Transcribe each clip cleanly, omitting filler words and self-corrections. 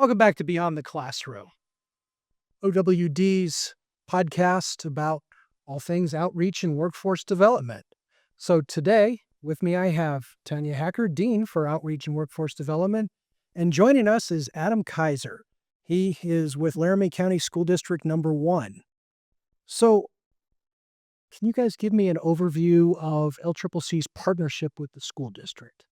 Welcome back to Beyond the Classroom, OWD's podcast about all things outreach and workforce development. So today, with me, I have Tonya Hacker, Dean for Outreach and Workforce Development, and joining us is Adam Keizer. He is with Laramie County School District number 1. So can you guys give me an overview of LCCC's partnership with the school district?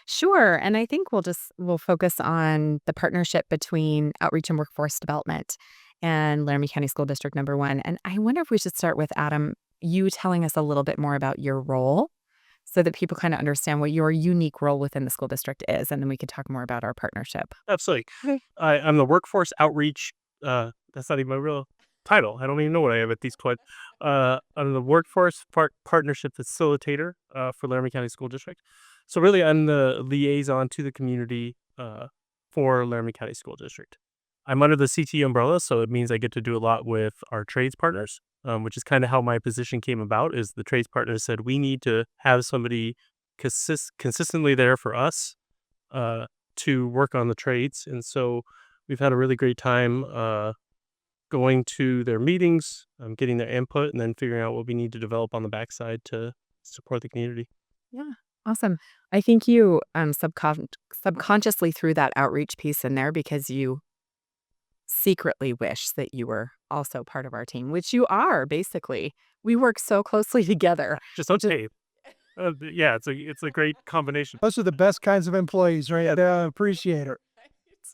Sure. And I think we'll focus on the partnership between Outreach and Workforce Development and Laramie County School District number 1. And I wonder if we should start with Adam, you telling us a little bit more about your role so that people kind of understand what your unique role within the school district is. And then we could talk more about our partnership. Absolutely. Okay. I'm the Workforce Outreach. That's not even my real title. I don't even know what I am at these points. I'm the Workforce Partnership Facilitator for Laramie County School District. So really, I'm the liaison to the community for Laramie County School District. I'm under the CT umbrella, so it means I get to do a lot with our trades partners, which is kind of how my position came about. Is the trades partners said we need to have somebody consistently there for us to work on the trades, and so we've had a really great time going to their meetings, getting their input, and then figuring out what we need to develop on the backside to support the community. Yeah. Awesome. I think you subconsciously threw that outreach piece in there because you secretly wish that you were also part of our team, which you are, basically. We work so closely together. Just on tape. Yeah, it's a great combination. Those are the best kinds of employees, right? Appreciate it.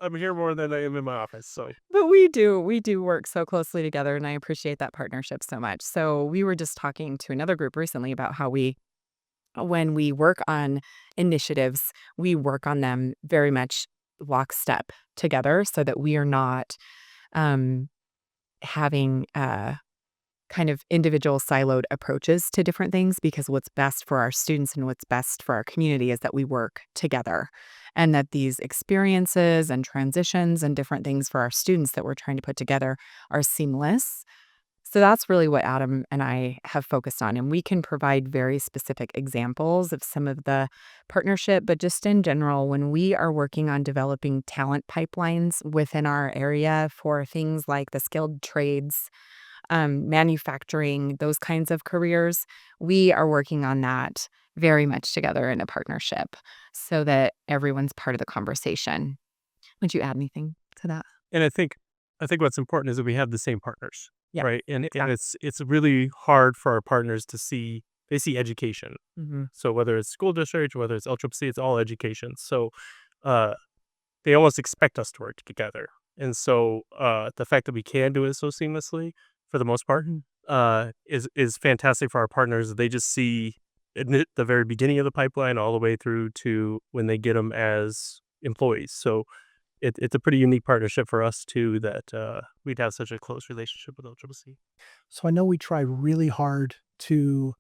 I'm here more than I am in my office, so. But we do work so closely together, and I appreciate that partnership so much. So we were just talking to another group recently about how when we work on initiatives, we work on them very much lockstep together so that we are not having kind of individual siloed approaches to different things, because what's best for our students and what's best for our community is that we work together, and that these experiences and transitions and different things for our students that we're trying to put together are seamless. So that's really what Adam and I have focused on. And we can provide very specific examples of some of the partnership, but just in general, when we are working on developing talent pipelines within our area for things like the skilled trades, manufacturing, those kinds of careers, we are working on that very much together in a partnership so that everyone's part of the conversation. Would you add anything to that? And I think what's important is that we have the same partners. Yeah, right. And exactly. it's really hard for our partners to see, they see education. Mm-hmm. So whether it's school district, whether it's LCCC, it's all education. So they almost expect us to work together. And so the fact that we can do it so seamlessly for the most part is fantastic for our partners. They just see the very beginning of the pipeline all the way through to when they get them as employees. So it's a pretty unique partnership for us, too, that we'd have such a close relationship with LCCC. So I know we try really hard to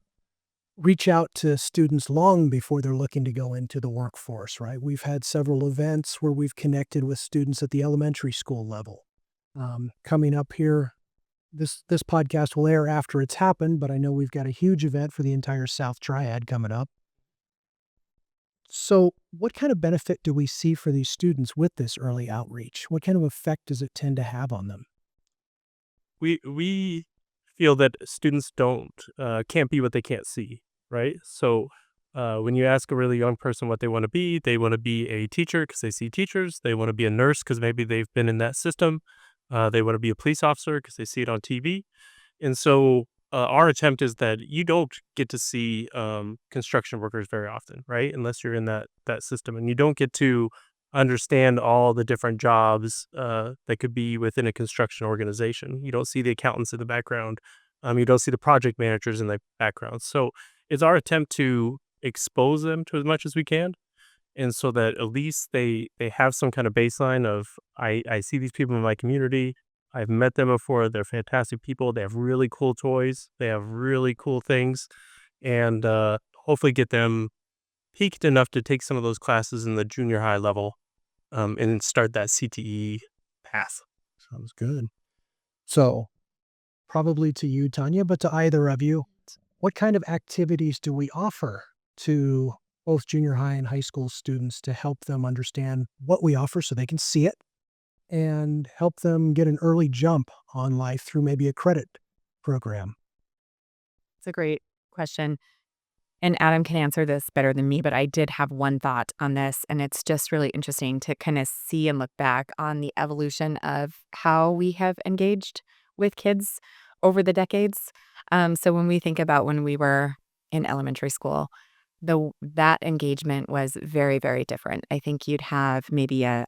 reach out to students long before they're looking to go into the workforce, right? We've had several events where we've connected with students at the elementary school level. Coming up here, this podcast will air after it's happened, but I know we've got a huge event for the entire South Triad coming up. So what kind of benefit do we see for these students with this early outreach? What kind of effect does it tend to have on them? We feel that students can't be what they can't see, right? So when you ask a really young person what they want to be a teacher because they see teachers. They want to be a nurse because maybe they've been in that system. They want to be a police officer because they see it on TV. And so our attempt is that you don't get to see construction workers very often, right? Unless you're in that system, and you don't get to understand all the different jobs that could be within a construction organization. You don't see the accountants in the background. You don't see the project managers in the background. So it's our attempt to expose them to as much as we can, and so that at least they have some kind of baseline of I see these people in my community. I've met them before. They're fantastic people. They have really cool toys. They have really cool things. And hopefully get them peaked enough to take some of those classes in the junior high level and start that CTE path. Sounds good. So probably to you, Tonya, but to either of you, what kind of activities do we offer to both junior high and high school students to help them understand what we offer so they can see it and help them get an early jump on life through maybe a credit program? It's a great question. And Adam can answer this better than me, but I did have one thought on this. And it's just really interesting to kind of see and look back on the evolution of how we have engaged with kids over the decades. So when we think about when we were in elementary school, that engagement was very, very different. I think you'd have maybe a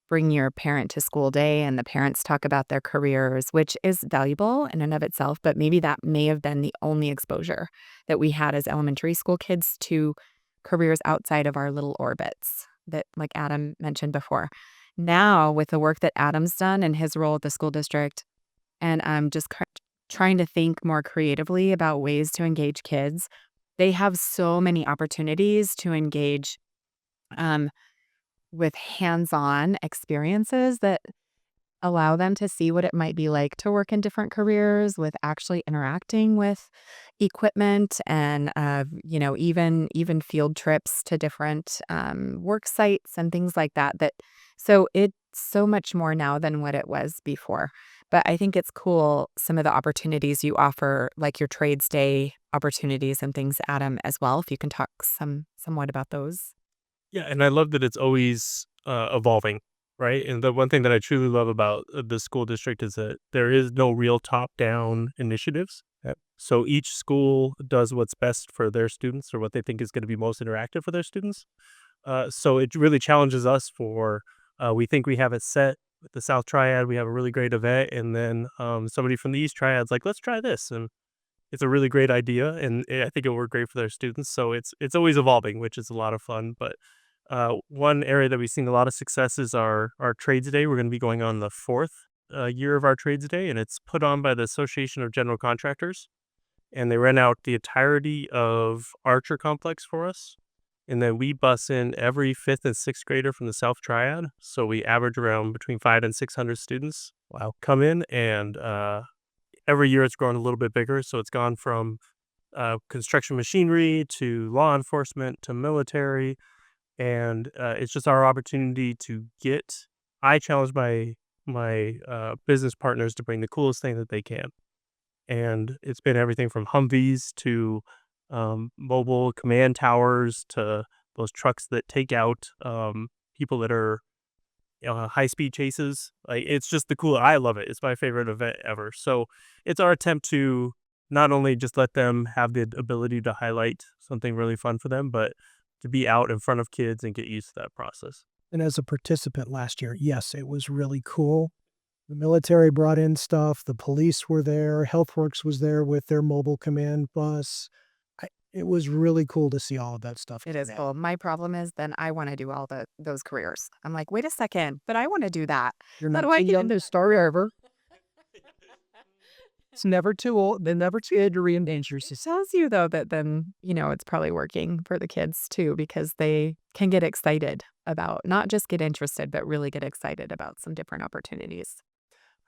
bring your parent to school day and the parents talk about their careers, which is valuable in and of itself, but maybe that may have been the only exposure that we had as elementary school kids to careers outside of our little orbits that, like Adam mentioned before. Now, with the work that Adam's done in his role at the school district, and I'm just trying to think more creatively about ways to engage kids, they have so many opportunities to engage with hands-on experiences that allow them to see what it might be like to work in different careers, with actually interacting with equipment and even field trips to different work sites and things like that. So it's so much more now than what it was before. But I think it's cool, some of the opportunities you offer, like your trades day opportunities and things, Adam, as well, if you can talk somewhat about those. Yeah, and I love that it's always evolving, right? And the one thing that I truly love about the school district is that there is no real top-down initiatives. Yep. So each school does what's best for their students or what they think is going to be most interactive for their students. So it really challenges us we think we have it set with the South Triad. We have a really great event, and then somebody from the East Triad's like, let's try this. And it's a really great idea, and I think it'll work great for their students. So it's always evolving, which is a lot of fun. But one area that we've seen a lot of success is our Trades Day. We're going to be going on the fourth year of our Trades Day, and it's put on by the Association of General Contractors. And they rent out the entirety of Archer Complex for us. And then we bus in every 5th and 6th grader from the South Triad. So we average around between 500 and 600 students. Wow. Come in, and every year it's grown a little bit bigger. So it's gone from construction machinery to law enforcement to military. And it's just our opportunity to I challenge my business partners to bring the coolest thing that they can. And it's been everything from Humvees to mobile command towers to those trucks that take out people that are high-speed chases. Like, it's just I love it. It's my favorite event ever. So it's our attempt to not only just let them have the ability to highlight something really fun for them, but to be out in front of kids and get used to that process. And as a participant last year, yes, it was really cool. The military brought in stuff. The police were there. HealthWorks was there with their mobile command bus. It was really cool to see all of that stuff. It is cool. My problem is then I want to do all those careers. I'm like, wait a second, but I want to do that. You're How not do I too get young to start ever. It's never too old. They're never too old to reinvent It yourself. tells you, though, that then, it's probably working for the kids, too, because they can get excited about, not just get interested, but really get excited about some different opportunities.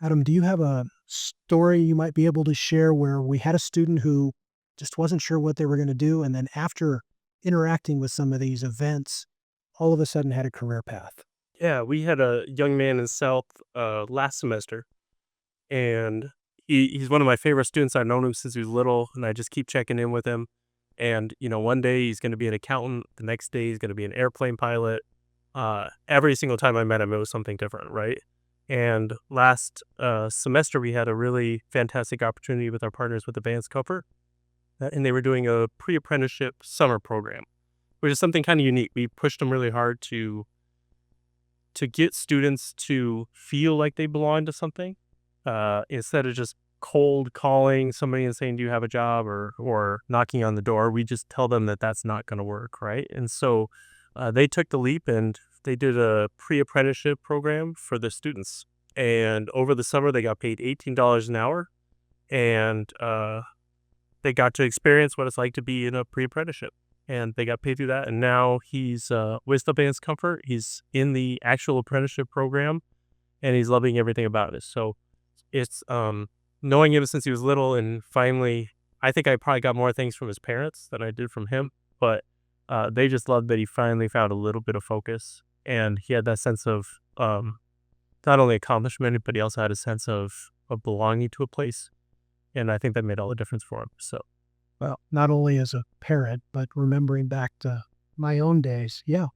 Adam, do you have a story you might be able to share where we had a student who just wasn't sure what they were going to do, and then after interacting with some of these events, all of a sudden had a career path? Yeah, we had a young man in South last semester, and he's one of my favorite students. I've known him since he was little, and I just keep checking in with him. And, one day he's going to be an accountant. The next day he's going to be an airplane pilot. Every single time I met him, it was something different, right? And last semester, we had a really fantastic opportunity with our partners with Advanced Comfort. And they were doing a pre-apprenticeship summer program, which is something kind of unique. We pushed them really hard to get students to feel like they belong to something, instead of just cold calling somebody and saying, do you have a job, or knocking on the door. We just tell them that that's not going to work, right? And so they took the leap, and they did a pre-apprenticeship program for the students. And over the summer, they got paid $18 an hour, and they got to experience what it's like to be in a pre-apprenticeship, and they got paid through that. And now he's with Advanced Comfort. He's in the actual apprenticeship program, and he's loving everything about it. So it's knowing him since he was little, and finally, I think I probably got more things from his parents than I did from him, but they just loved that he finally found a little bit of focus, and he had that sense of not only accomplishment, but he also had a sense of belonging to a place. And I think that made all the difference for him. So, Well, not only as a parent, but remembering back to my own days. Yeah,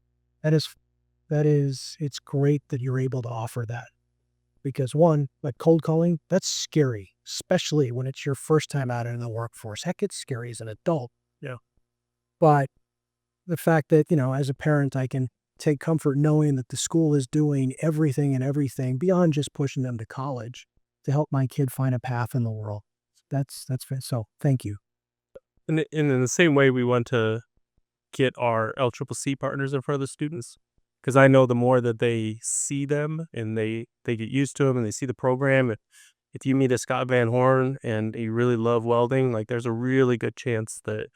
that is, it's great that you're able to offer that. Because one, like cold calling, that's scary, especially when it's your first time out in the workforce. Heck, it's scary as an adult. yeah. But the fact that, as a parent, I can take comfort knowing that the school is doing everything beyond just pushing them to college to help my kid find a path in the world. So thank you. And in the same way, we want to get our LCCC partners in front of the students, because I know the more that they see them and they get used to them and they see the program. If you meet a Scott Van Horn and you really love welding, like there's a really good chance that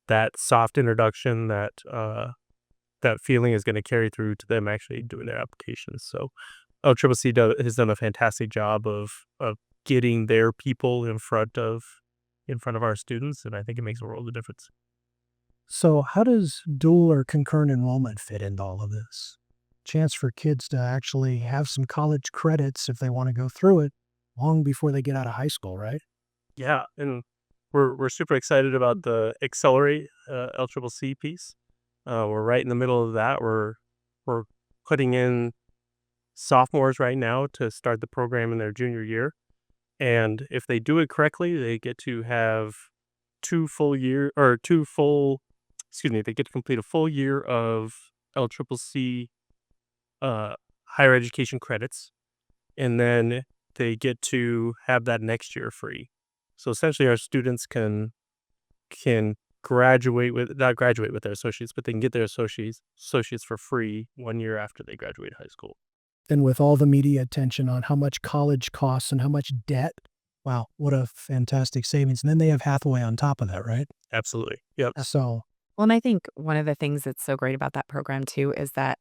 that soft introduction, that feeling is going to carry through to them actually doing their applications. So LCCC has done a fantastic job of getting their people in front of our students, and I think it makes a world of difference. So how does dual or concurrent enrollment fit into all of this? Chance for kids to actually have some college credits if they want to go through it long before they get out of high school, right? Yeah, and we're super excited about the Accelerate LCCC piece. We're right in the middle of that. We're putting in sophomores right now to start the program in their junior year, and if they do it correctly, they get to have they get to complete a full year of LCCC higher education credits, and then they get to have that next year free. So essentially, our students can not graduate with their associates, but they can get their associates for free 1 year after they graduate high school. And with all the media attention on how much college costs and how much debt, wow, what a fantastic savings. And then they have Hathaway on top of that, right? Absolutely. Yep. So, Well, and I think one of the things that's so great about that program too is that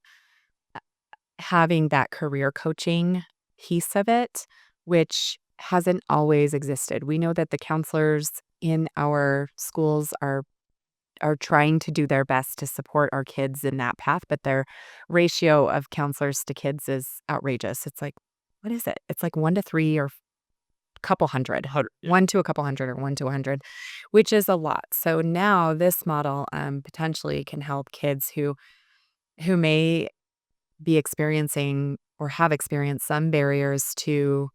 having that career coaching piece of it, which hasn't always existed. We know that the counselors in our schools are trying to do their best to support our kids in that path, but their ratio of counselors to kids is outrageous. It's like, what is it? It's like 1 to 3 or couple hundred, 1 to a couple hundred or 1 to 100, which is a lot. So now this model potentially can help kids who may be experiencing or have experienced some barriers to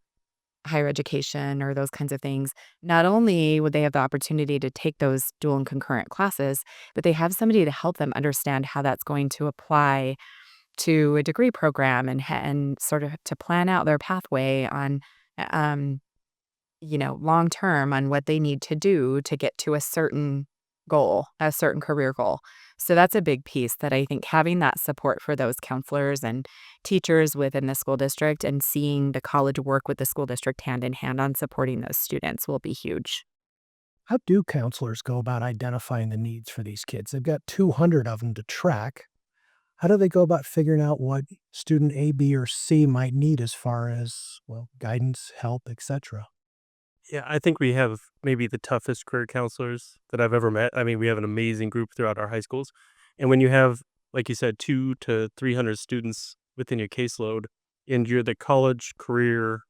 higher education or those kinds of things. Not only would they have the opportunity to take those dual and concurrent classes, but they have somebody to help them understand how that's going to apply to a degree program and sort of to plan out their pathway on long term on what they need to do to get to a certain goal, a certain career goal. So that's a big piece that I think having that support for those counselors and teachers within the school district and seeing the college work with the school district hand in hand on supporting those students will be huge. how do counselors go about identifying the needs for these kids? They've got 200 of them to track. How do they go about figuring out what student A, B, or C might need as far as, well, guidance, help, etc.? Yeah, I think we have maybe the toughest career counselors that I've ever met. I mean, we have an amazing group throughout our high schools. And when you have, like you said, 200 to 300 students within your caseload, and you're the college, career,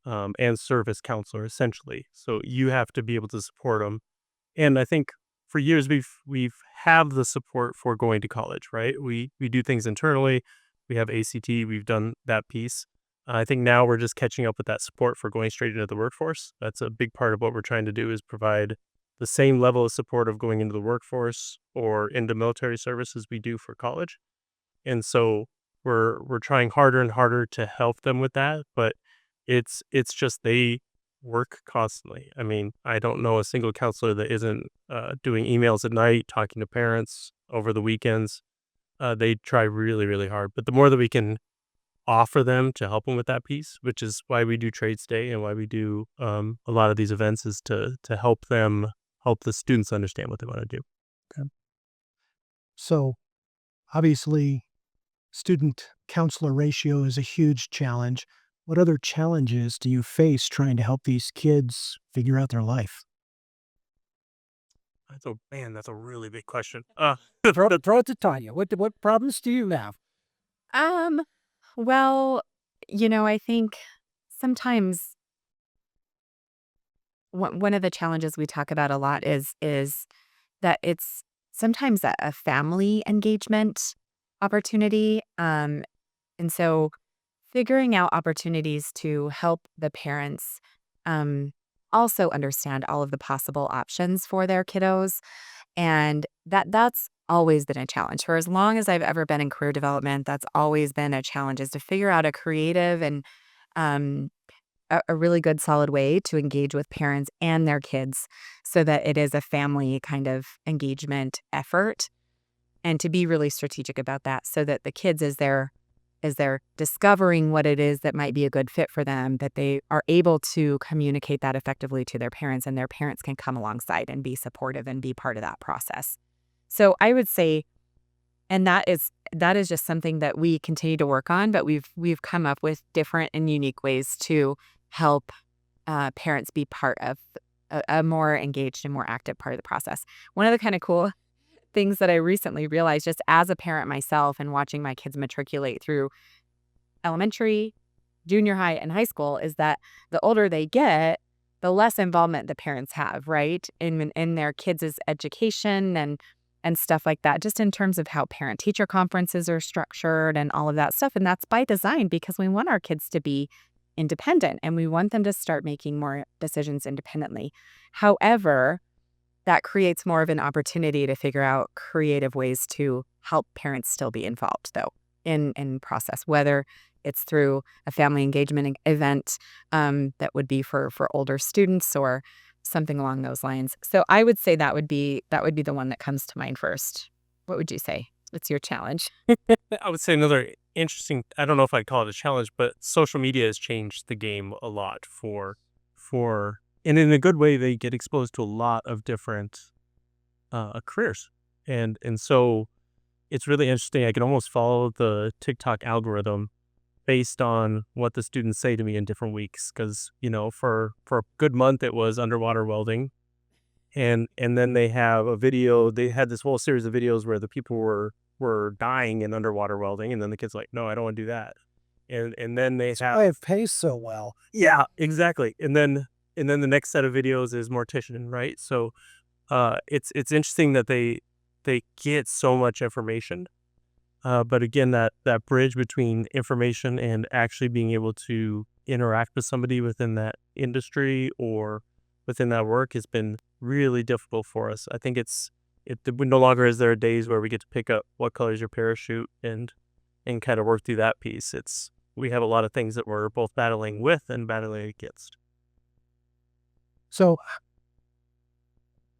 and service counselor, essentially. So you have to be able to support them. And I think for years we've have the support for going to college, right? We do things internally. We have ACT. We've done that piece. I think now we're just catching up with that support for going straight into the workforce. That's a big part of what we're trying to do, is provide the same level of support of going into the workforce or into military service as we do for college. And so we're trying harder and harder to help them with that, but it's just they work constantly. I mean, I don't know a single counselor that isn't doing emails at night, talking to parents over the weekends. They try really, really hard. But the more that we can offer them to help them with that piece, which is why we do Trades Day and why we do a lot of these events, is to help the students understand what they want to do. Okay. So obviously, student counselor ratio is a huge challenge. What other challenges do you face trying to help these kids figure out their life? That's a really big question. Throw it to Tonya. What problems do you have? Um, well, I think sometimes one of the challenges we talk about a lot is that it's sometimes a family engagement opportunity. And so figuring out opportunities to help the parents um, also understand all of the possible options for their kiddos. And that's always been a challenge. For as long as I've ever been in career development, that's always been a challenge, is to figure out a creative and um, a really good solid way to engage with parents and their kids so that it is a family kind of engagement effort, and to be really strategic about that so that the kids, as they're discovering what it is that might be a good fit for them, that they are able to communicate that effectively to their parents, and their parents can come alongside and be supportive and be part of that process. So I would say, and that is just something that we continue to work on, but we've come up with different and unique ways to help parents be part of a more engaged and more active part of the process. One of the kind of cool things that I recently realized, just as a parent myself and watching my kids matriculate through elementary, junior high, and high school, is that the older they get, the less involvement the parents have, right, in their kids' education and stuff like that, just in terms of how parent-teacher conferences are structured and all of that stuff. And that's by design, because we want our kids to be independent and we want them to start making more decisions independently. However, that creates more of an opportunity to figure out creative ways to help parents still be involved, though, in process, whether it's through a family engagement event that would be for older students or something along those lines. So I would say that would be the one that comes to mind first. What would you say? What's your challenge? I would say another interesting, I don't know if I'd call it a challenge, but social media has changed the game a lot for, and in a good way, they get exposed to a lot of different careers. And so it's really interesting. I can almost follow the TikTok algorithm based on what the students say to me in different weeks. Because, for a good month, it was underwater welding. And then they have a video, they had this whole series of videos where the people were dying in underwater welding. And then the kid's like, no, I don't want to do that. And then they have, Why it pays so well. yeah, exactly. And then the next set of videos is mortician, right? So it's interesting that they get so much information. But again, that bridge between information and actually being able to interact with somebody within that industry or within that work has been really difficult for us. I think no longer is there days where we get to pick up what color is your parachute and kind of work through that piece. We have a lot of things that we're both battling with and battling against. So,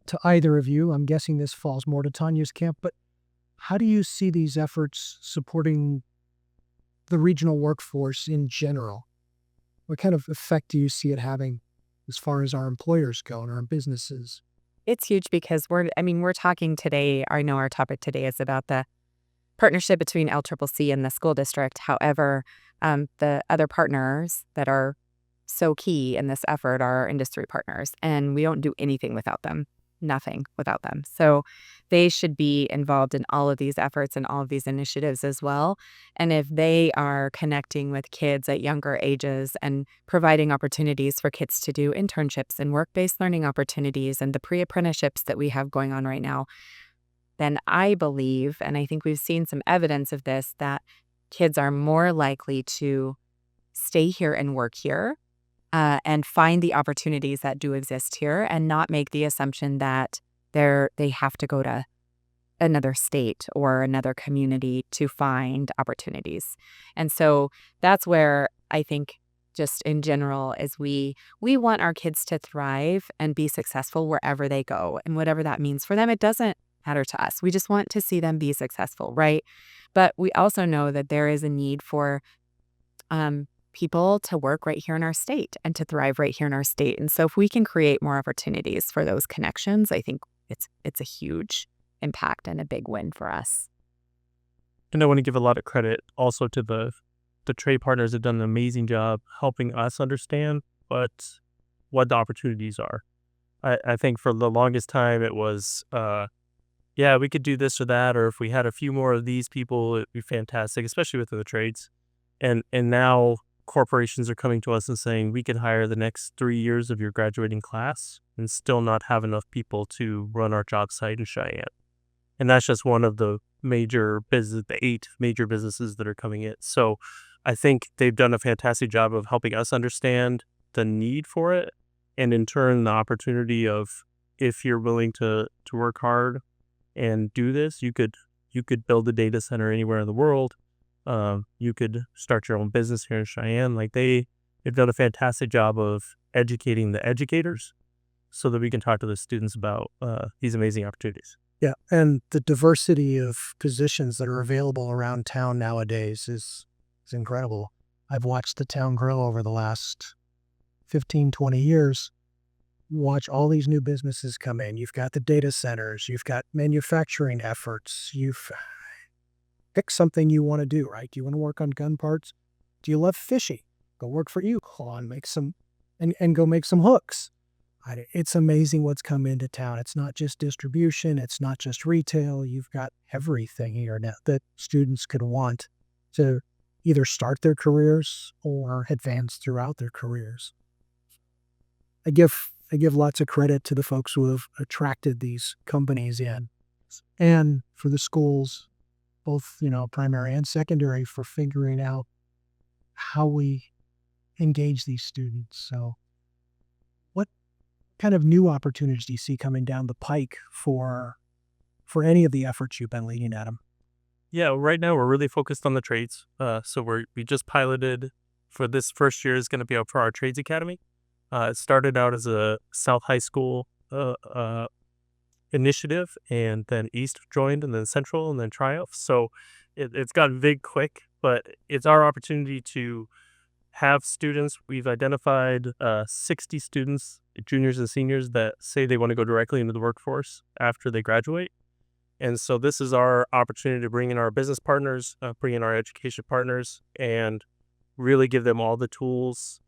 to either of you, I'm guessing this falls more to Tonya's camp, but how do you see these efforts supporting the regional workforce in general? What kind of effect do you see it having as far as our employers go and our businesses? It's huge because we're talking today. I know our topic today is about the partnership between LCCC and the school district. However, the other partners that are so key in this effort are our industry partners, and we don't do anything without them, nothing without them. So they should be involved in all of these efforts and all of these initiatives as well. And if they are connecting with kids at younger ages and providing opportunities for kids to do internships and work-based learning opportunities and the pre-apprenticeships that we have going on right now, then I believe, and I think we've seen some evidence of this, that kids are more likely to stay here and work here and find the opportunities that do exist here, and not make the assumption that they have to go to another state or another community to find opportunities. And so that's where I think, just in general, is we want our kids to thrive and be successful wherever they go, and whatever that means for them. It doesn't matter to us. We just want to see them be successful, right? But we also know that there is a need for people to work right here in our state and to thrive right here in our state. And so if we can create more opportunities for those connections, I think it's a huge impact and a big win for us. And I want to give a lot of credit also to the trade partners that have done an amazing job helping us understand what the opportunities are. I think for the longest time it was, yeah, we could do this or that, or if we had a few more of these people, it'd be fantastic, especially within the trades. And now corporations are coming to us and saying, we can hire the next 3 years of your graduating class and still not have enough people to run our job site in Cheyenne. And that's just one of the the 8 major businesses that are coming in. So I think they've done a fantastic job of helping us understand the need for it, and in turn, the opportunity of, if you're willing to work hard and do this, you could build a data center anywhere in the world. You could start your own business here in Cheyenne. Like they've done a fantastic job of educating the educators so that we can talk to the students about these amazing opportunities. Yeah, and the diversity of positions that are available around town nowadays is incredible. I've watched the town grow over the last 15, 20 years. Watch all these new businesses come in. You've got the data centers, you've got manufacturing efforts, you've pick something you want to do, right? Do you want to work on gun parts? Do you love fishing? Go work for you. Go on, make some, and go make some hooks. It's amazing what's come into town. It's not just distribution. It's not just retail. You've got everything here now that students could want to either start their careers or advance throughout their careers. I give lots of credit to the folks who have attracted these companies in, and for the schools, both, primary and secondary, for figuring out how we engage these students. So what kind of new opportunities do you see coming down the pike for any of the efforts you've been leading, Adam? Yeah, right now we're really focused on the trades. So we just piloted for this first year is going to be out for our Trades Academy. It started out as a South High School initiative, and then East joined, and then Central, and then Triumph. So it's gotten big quick, but it's our opportunity to have students. We've identified 60 students, juniors and seniors, that say they want to go directly into the workforce after they graduate. And so this is our opportunity to bring in our business partners, bring in our education partners, and really give them all the tools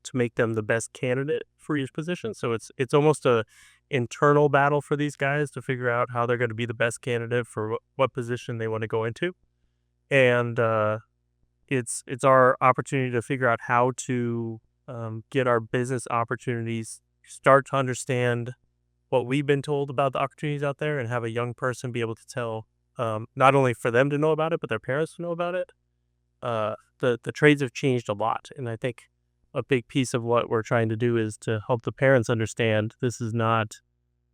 to make them the best candidate for each position. So it's almost a internal battle for these guys to figure out how they're going to be the best candidate for what position they want to go into. And it's our opportunity to figure out how to get our business opportunities, start to understand what we've been told about the opportunities out there, and have a young person be able to tell, not only for them to know about it, but their parents to know about it. The trades have changed a lot, and I think a big piece of what we're trying to do is to help the parents understand this is not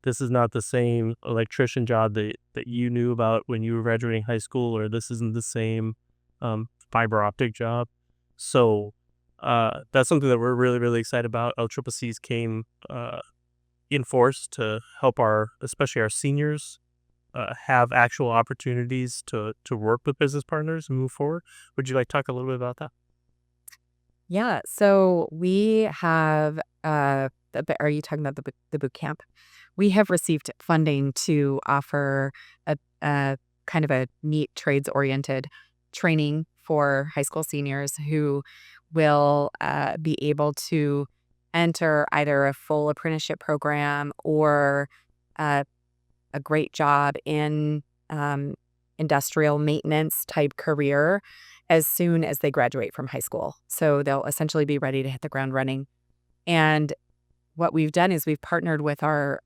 the same electrician job that you knew about when you were graduating high school, or this isn't the same fiber optic job. So that's something that we're really, really excited about. LCCCs came in force to help especially our seniors have actual opportunities to work with business partners and move forward. Would you like to talk a little bit about that? Yeah. So we have, are you talking about the boot camp? We have received funding to offer a kind of a neat trades-oriented training for high school seniors who will be able to enter either a full apprenticeship program or a great job in industrial maintenance type career as soon as they graduate from high school. So they'll essentially be ready to hit the ground running. And what we've done is we've partnered with our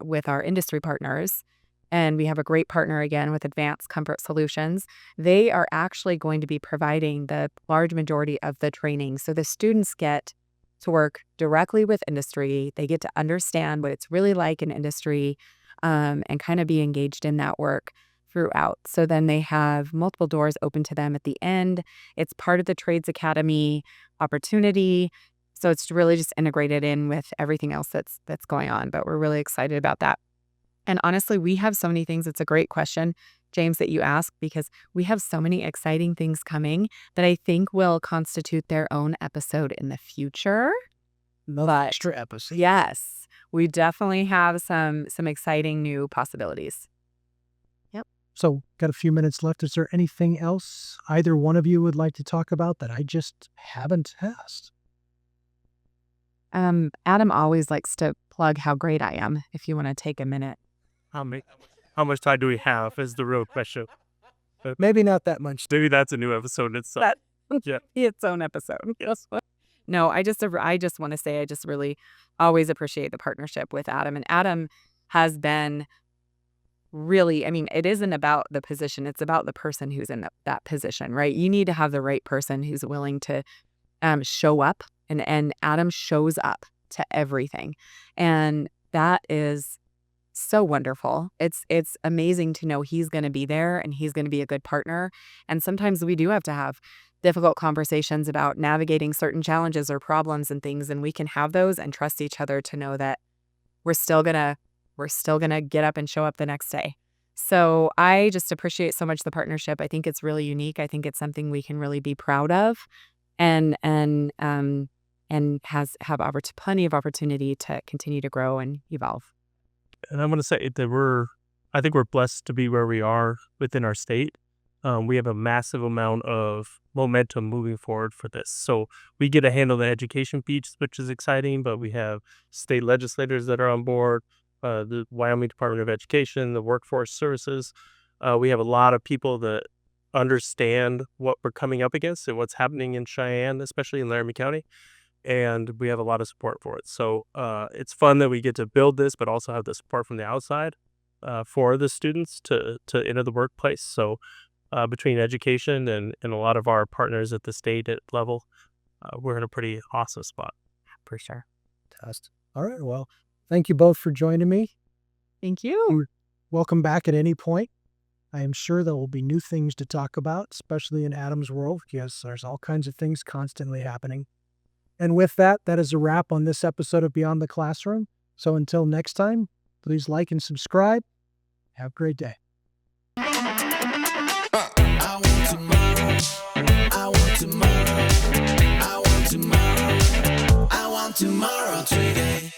industry partners, and we have a great partner again with Advanced Comfort Solutions. They are actually going to be providing the large majority of the training. So the students get to work directly with industry. They get to understand what it's really like in industry, and kind of be engaged in that work throughout. So then they have multiple doors open to them at the end. It's part of the Trades Academy opportunity. So it's really just integrated in with everything else that's going on. But we're really excited about that. And honestly, we have so many things. It's a great question, James, that you asked, because we have so many exciting things coming that I think will constitute their own episode in the future. Another extra episode. Yes, we definitely have some exciting new possibilities. So, got a few minutes left. Is there anything else either one of you would like to talk about that I just haven't asked? Adam always likes to plug how great I am, if you want to take a minute. How much time do we have is the real question. Maybe not that much. Maybe that's a new episode in itself. That its own episode. Yes. no, I just want to say I just really always appreciate the partnership with Adam. And Adam has been really, I mean, it isn't about the position. It's about the person who's in that position, right? You need to have the right person who's willing to show up. And Adam shows up to everything. And that is so wonderful. It's amazing to know he's going to be there and he's going to be a good partner. And sometimes we do have to have difficult conversations about navigating certain challenges or problems and things. And we can have those and trust each other to know that we're still going to get up and show up the next day. So I just appreciate so much the partnership. I think it's really unique. I think it's something we can really be proud of and have plenty of opportunity to continue to grow and evolve. And I'm going to say that I think we're blessed to be where we are within our state. We have a massive amount of momentum moving forward for this. So we get to handle the education piece, which is exciting, but we have state legislators that are on board, the Wyoming Department of Education, the Workforce Services. We have a lot of people that understand what we're coming up against and what's happening in Cheyenne, especially in Laramie County. And we have a lot of support for it. So it's fun that we get to build this, but also have the support from the outside for the students to enter the workplace. So between education and a lot of our partners at the state level, we're in a pretty awesome spot. For sure. Fantastic. All right. Well, thank you both for joining me. Thank you. Welcome back at any point. I am sure there will be new things to talk about, especially in Adam's world, because there's all kinds of things constantly happening. And with that, that is a wrap on this episode of Beyond the Classroom. So until next time, please like and subscribe. Have a great day. I want tomorrow. I want tomorrow. I want tomorrow. I want tomorrow today.